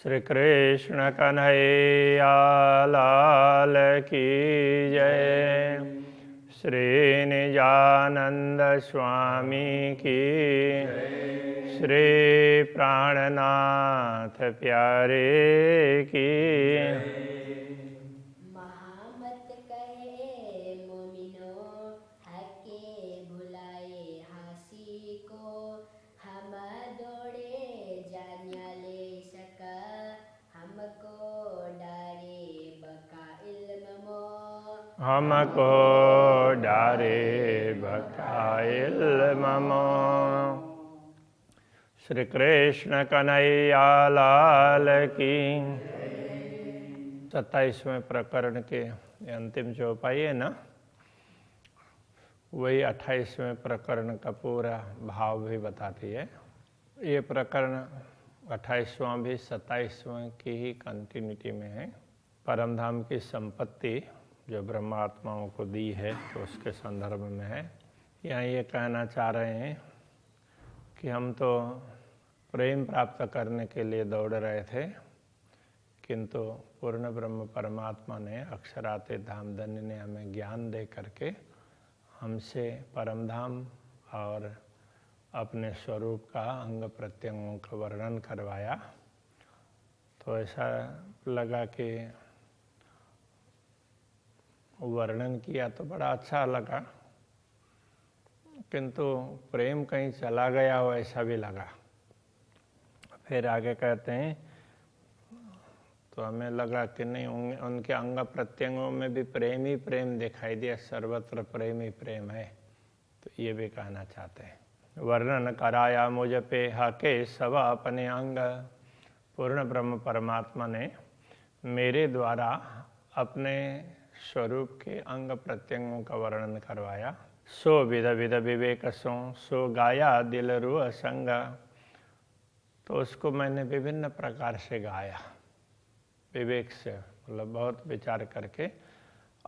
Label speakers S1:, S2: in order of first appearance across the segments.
S1: श्री कृष्ण कन्हैया लाल की जय। श्री निजानंद स्वामी की श्री प्राणनाथ प्यारे की।
S2: महामत कहे मोमिनो हके भुलाए हासी को, हम दौड़े जान्या ले सका हमको डारे बका इल्म मो।
S1: हमको डारे बका इल्म मो। श्री कृष्ण कन्हैया लाल की। 27वें प्रकरण के अंतिम चौपाई है ना, वही 28वें प्रकरण का पूरा भाव भी बताती है। ये प्रकरण 28वां भी 27वें की ही कंटिन्यूटी में है। परमधाम की संपत्ति जो ब्रह्मात्माओं को दी है तो उसके संदर्भ में है। यहाँ ये कहना चाह रहे हैं कि हम तो प्रेम प्राप्त करने के लिए दौड़ रहे थे, किंतु पूर्ण ब्रह्म परमात्मा ने अक्षराते धामधन्य ने हमें ज्ञान दे करके हमसे परमधाम और अपने स्वरूप का अंग प्रत्यंगों का वर्णन करवाया। तो ऐसा लगा कि वर्णन किया तो बड़ा अच्छा लगा, किंतु प्रेम कहीं चला गया हो ऐसा भी लगा। फिर आगे कहते हैं तो हमें लगा कि नहीं, उनके अंग प्रत्यंगों में भी प्रेम ही प्रेम दिखाई दिया, सर्वत्र प्रेम ही प्रेम है। तो ये भी कहना चाहते हैं। वर्णन कराया मुझ पे हके सब अपने अंग। पूर्ण ब्रह्म परमात्मा ने मेरे द्वारा अपने स्वरूप के अंग प्रत्यंगों का वर्णन करवाया। सो विध विध विवेक सो गाया दिल रूह संग। तो उसको मैंने विभिन्न प्रकार से गाया, विवेक से मतलब बहुत विचार करके,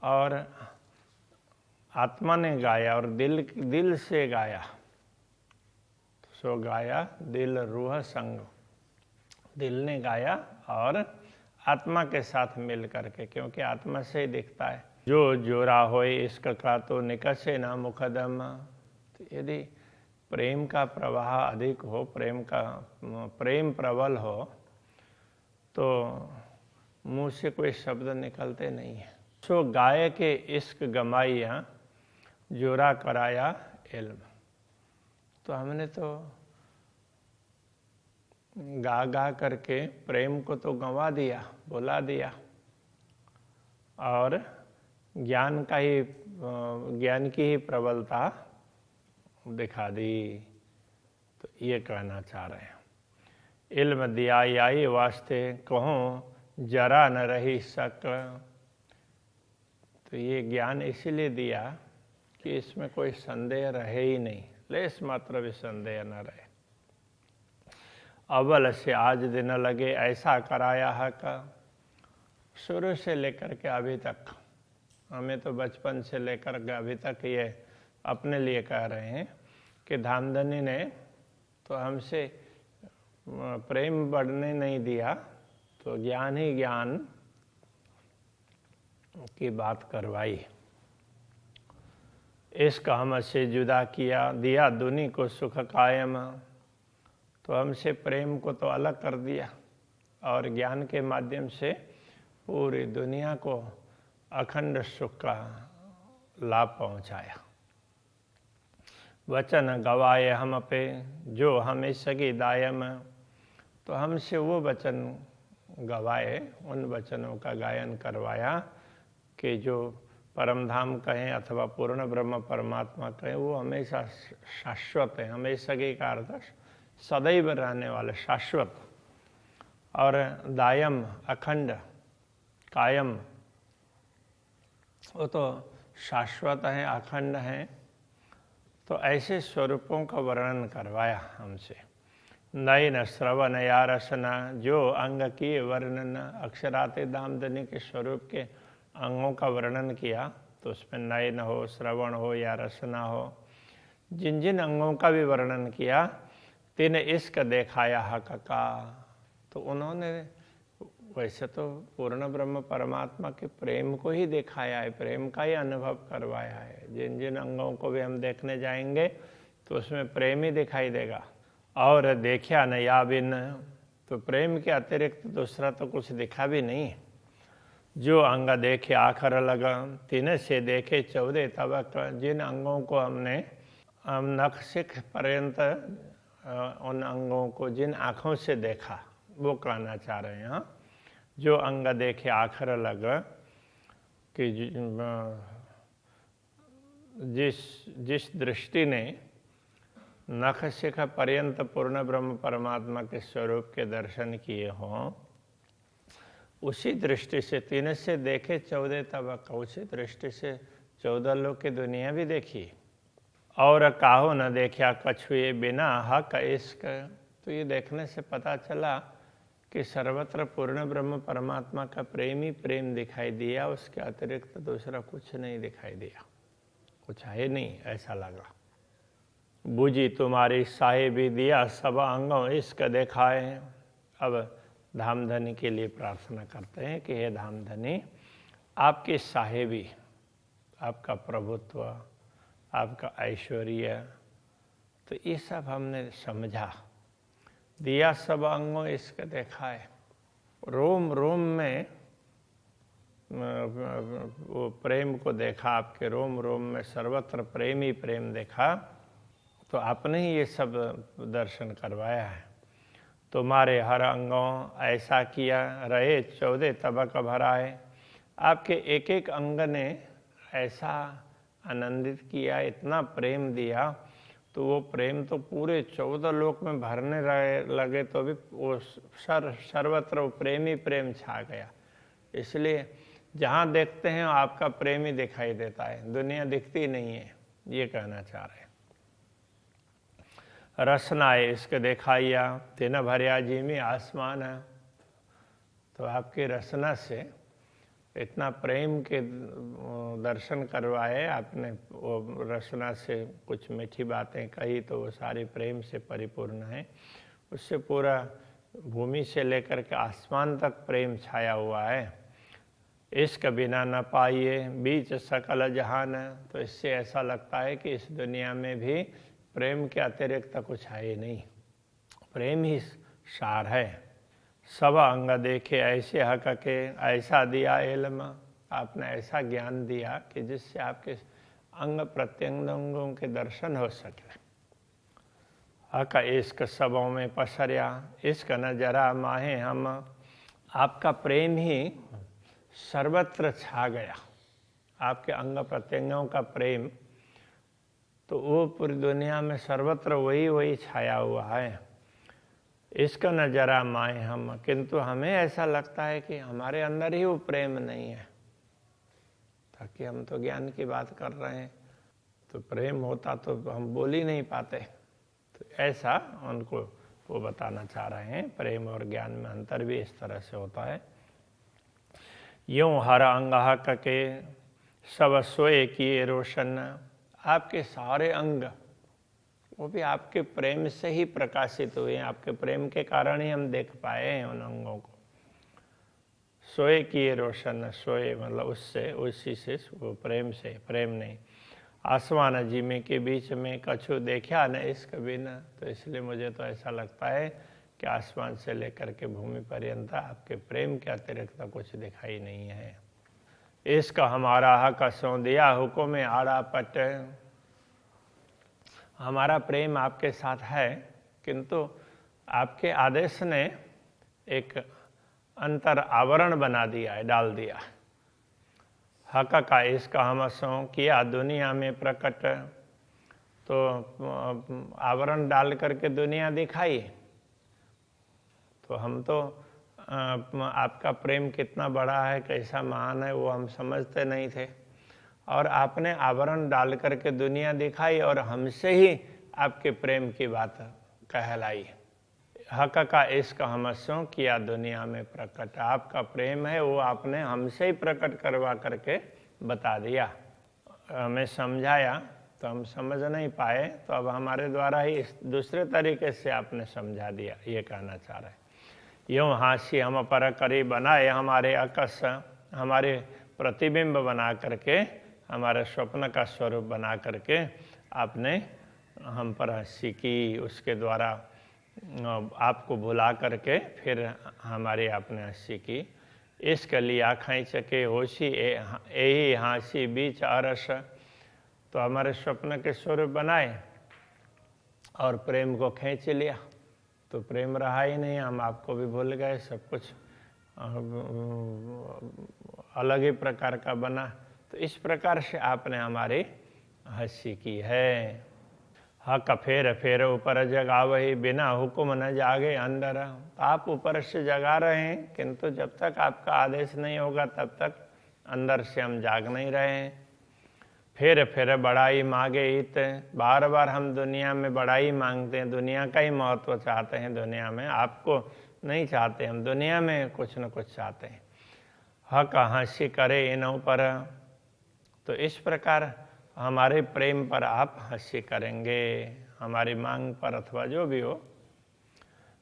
S1: और आत्मा ने गाया और दिल से गाया। सो गाया दिल रूह संग, दिल ने गाया और आत्मा के साथ मिल करके, क्योंकि आत्मा से ही दिखता है। जो जोरा होए इश्क का तो निकसे ना मुकदम। तो यदि प्रेम का प्रवाह अधिक हो, प्रेम प्रबल हो, तो मुंह से कोई शब्द निकलते नहीं है। सो गाय के इश्क गमाइया जोरा कराया इल्म। तो हमने तो गा गा करके प्रेम को तो गंवा दिया, बुला दिया, और ज्ञान की ही प्रबलता दिखा दी। तो ये कहना चाह रहे हैं। इल्म दिया आई वास्ते कहूँ जरा न रही शक। तो ये ज्ञान इसीलिए दिया कि इसमें कोई संदेह रहे ही नहीं, लेस मात्र भी संदेह न रहे। अव्वल से आज दिन लगे ऐसा कराया है का। शुरू से लेकर के अभी तक, हमें तो बचपन से लेकर के अभी तक ये अपने लिए कह रहे हैं कि धामधनी ने तो हमसे प्रेम बढ़ने नहीं दिया, तो ज्ञान ही ज्ञान की बात करवाई। इश्क हमसे जुदा किया दिया दुनी को सुख कायम। तो हमसे प्रेम को तो अलग कर दिया और ज्ञान के माध्यम से पूरी दुनिया को अखंड सुख का लाभ पहुंचाया। वचन गवाए हम पे जो हमें सगी दायम। तो हमसे वो वचन गवाए, उन वचनों का गायन करवाया कि जो परमधाम कहें अथवा पूर्ण ब्रह्म परमात्मा कहें, वो हमेशा शाश्वत है। हमेशा के का अर्थ सदैव रहने वाले, शाश्वत, और दायम अखंड, कायम, वो तो शाश्वत है, अखंड है। तो ऐसे स्वरूपों का वर्णन करवाया हमसे। नयन श्रवण या रसना जो अंग की वर्णन। अक्षराते दामधनी के स्वरूप के अंगों का वर्णन किया, तो उसमें नयन हो, श्रवण हो या रसना हो, जिन जिन अंगों का भी वर्णन किया, तिन इश्क देखाया हक का। तो उन्होंने वैसे तो पूर्ण ब्रह्म परमात्मा के प्रेम को ही दिखाया है, प्रेम का ही अनुभव करवाया है। जिन जिन अंगों को भी हम देखने जाएंगे तो उसमें प्रेम ही दिखाई देगा। और देखा न या बिन, तो प्रेम के अतिरिक्त दूसरा तो कुछ दिखा भी नहीं। जो अंग देखे आखर लगा, तीन से देखे 14 तबक। जिन अंगों को हमने नख शिख पर्यंत उन अंगों को जिन आँखों से देखा, वो कहना चाह रहे हैं। हाँ, जो अंग देखे आखर लगा कि जिस दृष्टि ने नख शिख पर्यंत पूर्ण ब्रह्म परमात्मा के स्वरूप के दर्शन किए हों, उसी दृष्टि से 3 से देखे 14 तबक, उसी दृष्टि से 14 लोक की दुनिया भी देखी। और काहो न देखा कछुए बिना हक इश्क। तो ये देखने से पता चला कि सर्वत्र पूर्ण ब्रह्म परमात्मा का प्रेम ही प्रेम दिखाई दिया, उसके अतिरिक्त दूसरा कुछ नहीं दिखाई दिया, कुछ है नहीं, ऐसा लगा। बूझी तुम्हारी साहेबी दिया सब अंगों इश्क दिखाए। अब धामधनी के लिए प्रार्थना करते हैं कि हे धामधनी, आपकी साहेबी, आपका प्रभुत्व, आपका ऐश्वर्य, तो ये सब हमने समझा। दिया सब अंगों इसका देखा है, रोम रोम में वो प्रेम को देखा, आपके रोम रोम में सर्वत्र प्रेम ही प्रेम देखा। तो आपने ही ये सब दर्शन करवाया है। तुम्हारे हर अंगों ऐसा किया रहे 14 तबक भराए। आपके एक एक अंग ने ऐसा आनंदित किया, इतना प्रेम दिया, तो वो प्रेम तो पूरे 14 लोक में भरने लगे, तो भी वो सर्वत्र वो प्रेम ही प्रेम छा गया। इसलिए जहाँ देखते हैं आपका प्रेम ही दिखाई देता है, दुनिया दिखती नहीं है, ये कहना चाह रहे हैं। रसनाए इसके दिखाइया तीन भरिया जी में आसमान है। तो आपकी रसना से इतना प्रेम के दर्शन करवाए आपने, वो रसना से कुछ मीठी बातें कही तो वो सारी प्रेम से परिपूर्ण है। उससे पूरा भूमि से लेकर के आसमान तक प्रेम छाया हुआ है। इश्क बिना न पाइए बीच सकल जहान। तो इससे ऐसा लगता है कि इस दुनिया में भी प्रेम के अतिरिक्त कुछ है ही नहीं, प्रेम ही सार है। सब अंग देखे ऐसे हक के ऐसा दिया इल्म। आपने ऐसा ज्ञान दिया कि जिससे आपके अंग प्रत्यंगों के दर्शन हो सके। हक इश्क सबों में पसरिया, इश्क न जरा माहे हम। आपका प्रेम ही सर्वत्र छा गया, आपके अंग प्रत्यंगों का प्रेम, तो वो पूरी दुनिया में सर्वत्र वही छाया हुआ है। इसका न जरा माए हम, किंतु हमें ऐसा लगता है कि हमारे अंदर ही वो प्रेम नहीं है। ताकि हम तो ज्ञान की बात कर रहे हैं, तो प्रेम होता तो हम बोल ही नहीं पाते। तो ऐसा उनको वो बताना चाह रहे हैं, प्रेम और ज्ञान में अंतर भी इस तरह से होता है। यूं हर अंग हक के सब सोए किए रोशन। आपके सारे अंग वो भी आपके प्रेम से ही प्रकाशित हुए हैं, आपके प्रेम के कारण ही हम देख पाए हैं उन अंगों को। सोए किए रोशन, सोए मतलब उससे, उसी से, वो प्रेम से, प्रेम नहीं। आसमान जिमी के बीच में कछु देखा न इश्क बिना। तो इसलिए मुझे तो ऐसा लगता है कि आसमान से लेकर के भूमि पर्यंत आपके प्रेम के अतिरिक्त कुछ दिखाई नहीं है। इश्क हमारा हक सो दिया हुक्म आड़ा पट। हमारा प्रेम आपके साथ है, किंतु आपके आदेश ने एक अंतर आवरण बना दिया है, डाल दिया। हक का इश्क हम सो किया दुनिया में प्रकट। तो आवरण डाल करके दुनिया दिखाई, तो हम तो आपका प्रेम कितना बड़ा है, कैसा महान है, वो हम समझते नहीं थे। और आपने आवरण डाल करके दुनिया दिखाई और हमसे ही आपके प्रेम की बात कहलाई। हक का इश्क हमसों किया दुनिया में प्रकट। आपका प्रेम है वो आपने हमसे ही प्रकट करवा करके बता दिया, हमें समझाया, तो हम समझ नहीं पाए, तो अब हमारे द्वारा ही इस दूसरे तरीके से आपने समझा दिया, ये कहना चाह रहे हैं। यूँ हास्य हम पर करी बनाए हमारे अकस, हमारे प्रतिबिंब बना करके, हमारे स्वप्न का स्वरूप बना करके आपने हम पर हंसी की, उसके द्वारा आपको भुला करके फिर हमारी आपने हंसी की। इसके लिए आँखें चके होशी यही हंसी बीच अरस, तो हमारे स्वप्न के स्वरूप बनाए और प्रेम को खींच लिया, तो प्रेम रहा ही नहीं, हम आपको भी भूल गए, सब कुछ अलग ही प्रकार का बना। तो इस प्रकार से आपने हमारी हंसी की है। हक फेर फेर ऊपर जगावही, बिना हुक्म न जागे अंदर। आप ऊपर से जगा रहे हैं, किंतु जब तक आपका आदेश नहीं होगा तब तक अंदर से हम जाग नहीं रहे हैं। फिर फिर बड़ाई मांगे इत, बार बार हम दुनिया में बड़ाई मांगते हैं, दुनिया का ही महत्व चाहते हैं, दुनिया में आपको नहीं चाहते, हम दुनिया में कुछ न कुछ चाहते हैं। हक हंसी करे इन्हों पर, तो इस प्रकार हमारे प्रेम पर आप हंसी करेंगे, हमारी मांग पर अथवा जो भी हो।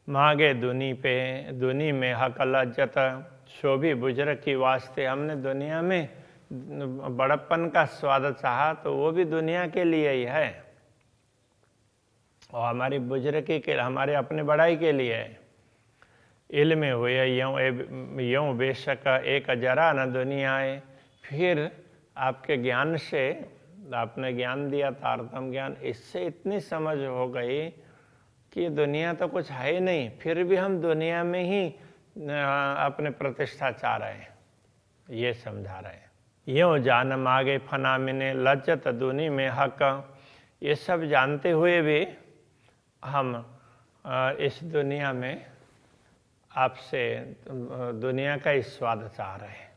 S1: मांगे दुनी पे दुनी में हक लज्जत, शोभी बुजर की वास्ते, हमने दुनिया में बड़प्पन का स्वाद चाहा तो वो भी दुनिया के लिए ही है, और हमारी बुजुर्गी के, हमारे अपने बड़ाई के लिए है। इल्म हुए यूँ बेशक एक जरा न दुनियाए, फिर आपके ज्ञान से, आपने ज्ञान दिया तारतम ज्ञान, इससे इतनी समझ हो गई कि दुनिया तो कुछ है ही नहीं, फिर भी हम दुनिया में ही अपने प्रतिष्ठा चाह रहे हैं, ये समझा रहे हैं। यूँ जान मागे फना मिने लज्जत दुनी में हक, ये सब जानते हुए भी हम इस दुनिया में आपसे दुनिया का ही स्वाद चाह रहे हैं।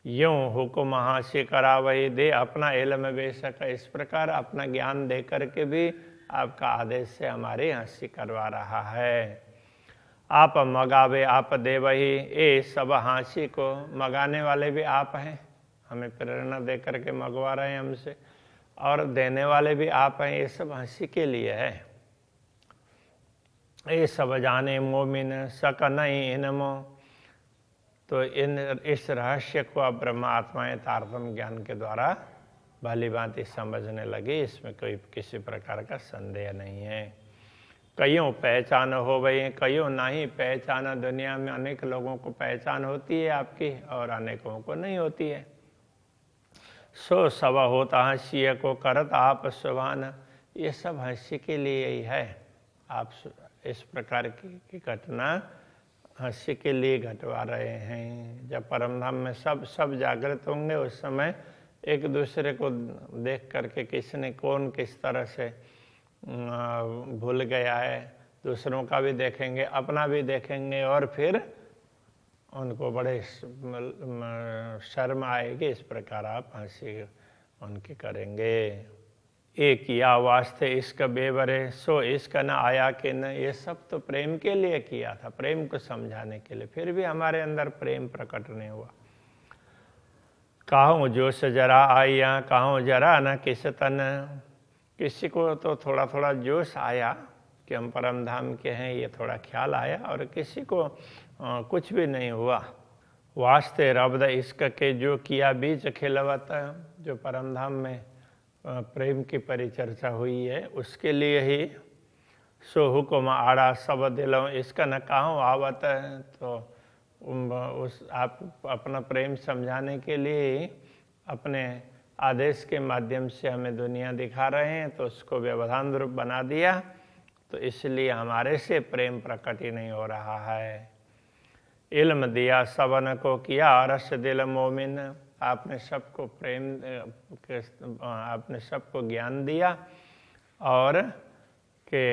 S1: यूँ हुक्म हासिल करावही दे अपना इल्म बेशक, इस प्रकार अपना ज्ञान दे करके भी आपका आदेश से हमारी हंसी करवा रहा है। आप मगावे आप दे वही, ये सब हंसी को मगाने वाले भी आप हैं, हमें प्रेरणा दे करके मंगवा रहे हैं हमसे, और देने वाले भी आप हैं, ये सब हंसी के लिए है। ये सब जाने मोमिन सक नहीं इनमो, तो इस रहस्य को अब ब्रह्म आत्माएं तारतम्य ज्ञान के द्वारा भली भांति समझने लगी, इसमें कोई किसी प्रकार का संदेह नहीं है। कईयों पहचान हो गई, कईयों नहीं पहचाना। दुनिया में अनेक लोगों को पहचान होती है आपकी और अनेकों को नहीं होती है। सो सब होता हंसी को करत आप सुभान, ये सब हंसी के लिए ही है। आप इस प्रकार की घटना हंसी के लिए घटवा रहे हैं। जब परमधाम में सब जागृत होंगे, उस समय एक दूसरे को देख करके किसने कौन किस तरह से भूल गया है, दूसरों का भी देखेंगे, अपना भी देखेंगे, और फिर उनको बड़े शर्म आएगी। इस प्रकार आप हंसी उनकी करेंगे। एक या वास्ते इसका बेवरे, सो इसका न आया कि न, ये सब तो प्रेम के लिए किया था, प्रेम को समझाने के लिए, फिर भी हमारे अंदर प्रेम प्रकट नहीं हुआ। कहूँ जोश जरा आया, कहूँ जरा न किस तन, किसी को तो थोड़ा थोड़ा जोश आया कि हम परम धाम के हैं, ये थोड़ा ख्याल आया, और किसी को कुछ भी नहीं हुआ। वास्ते रब्द इश्क के जो किया बीच खिलवत, जो परम धाम में प्रेम की परिचर्चा हुई है उसके लिए ही। सो हुक्म आड़ा सब दिलों इसका न कहूँ आवत, तो उस आप अपना प्रेम समझाने के लिए अपने आदेश के माध्यम से हमें दुनिया दिखा रहे हैं, तो उसको व्यवधान रूप बना दिया, तो इसलिए हमारे से प्रेम प्रकट ही नहीं हो रहा है। इल्म दिया सबन को किया रस दिल मोमिन, आपने सबको प्रेम, आपने सबको ज्ञान दिया और के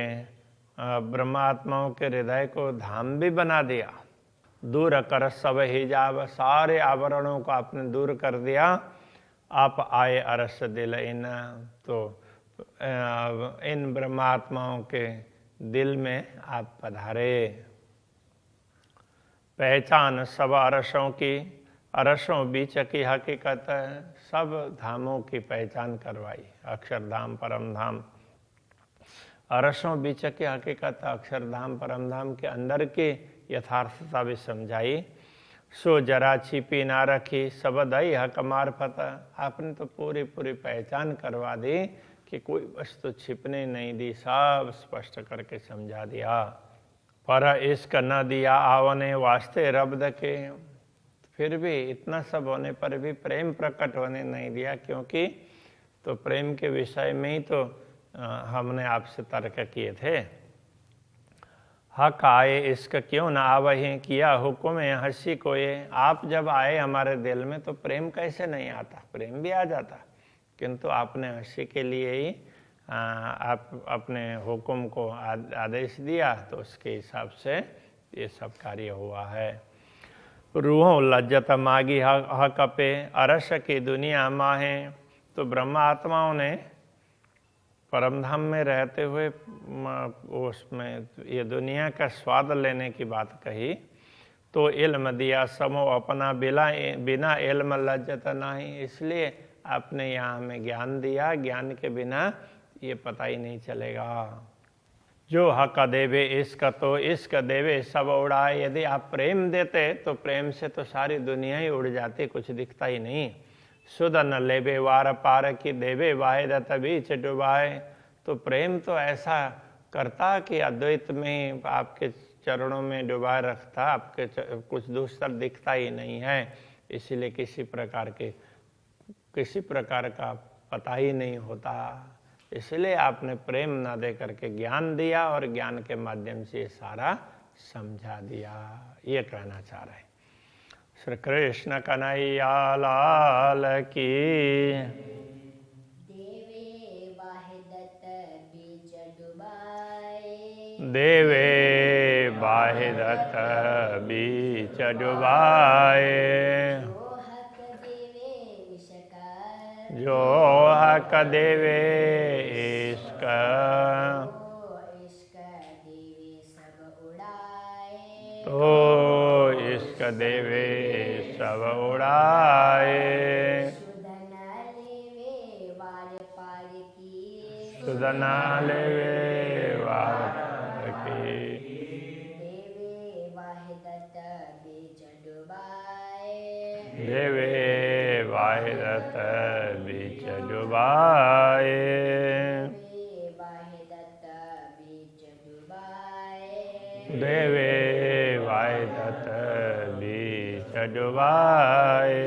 S1: ब्रह्मात्माओं के हृदय को धाम भी बना दिया। दूर कर सब हिजाब, सारे आवरणों को आपने दूर कर दिया। आप आए अरस दिल इन, तो इन ब्रह्मात्माओं के दिल में आप पधारे। पहचान सब अरसों की, अरसों बीच की हकीकत, सब धामों की पहचान करवाई, अक्षरधाम परम धाम। अरसों बीच की हकीकत अक्षरधाम परमधाम के अंदर की यथार्थता भी समझाई। सो जरा छिपी ना रखी सबदई हक मार्फत, आपने तो पूरी पूरी पहचान करवा दी कि कोई वस्तु छिपने नहीं दी, सब स्पष्ट करके समझा दिया। पर इश्क न दिया आवने वास्ते रब्द के, फिर भी इतना सब होने पर भी प्रेम प्रकट होने नहीं दिया, क्योंकि तो प्रेम के विषय में ही तो हमने आपसे तर्क किए थे। हक आए इश्क क्यों ना आवहे, किया हुक्म हंसी को ये, आप जब आए हमारे दिल में तो प्रेम कैसे नहीं आता, प्रेम भी आ जाता, किंतु आपने हंसी के लिए ही आप अपने हुक्म को आदेश दिया, तो उसके हिसाब से ये सब कार्य हुआ है। रूहों लज्जत मागी हक पे, अरस की दुनिया माहे, तो ब्रह्मा आत्माओं ने परमधाम में रहते हुए उसमें ये दुनिया का स्वाद लेने की बात कही, तो इल्म दिया समो अपना बिना इल्म लज्जत नहीं, इसलिए आपने यहाँ हमें ज्ञान दिया, ज्ञान के बिना ये पता ही नहीं चलेगा। जो हक देवे इश्क तो इश्क देवे सब उड़ाए, यदि आप प्रेम देते तो प्रेम से तो सारी दुनिया ही उड़ जाती, कुछ दिखता ही नहीं। सुध न लेबे वार पार की देवे वाहिदत बीच डुबाए, तो प्रेम तो ऐसा करता कि अद्वैत में आपके चरणों में डुबाए रखता, आपके कुछ दूसरा दिखता ही नहीं है, इसलिए किसी प्रकार का पता ही नहीं होता। इसलिए आपने प्रेम ना दे करके ज्ञान दिया और ज्ञान के माध्यम से सारा समझा दिया, ये कहना चाह रहे हैं। श्री कृष्ण कन्हैया लाल की।
S2: देवे वाहिदत बीच डुबाए,
S1: देवे वाहिदत बीच डुबाए, जो हक देवे इश्क, तो इश्क देवे सब उड़ाए, सुध न लेवे वार पार की,
S2: देवे वाहिदत बीच डुबाए,
S1: देवे वाहिदत बीच डुबाए, देवे वाहिदत बीच डुबाए।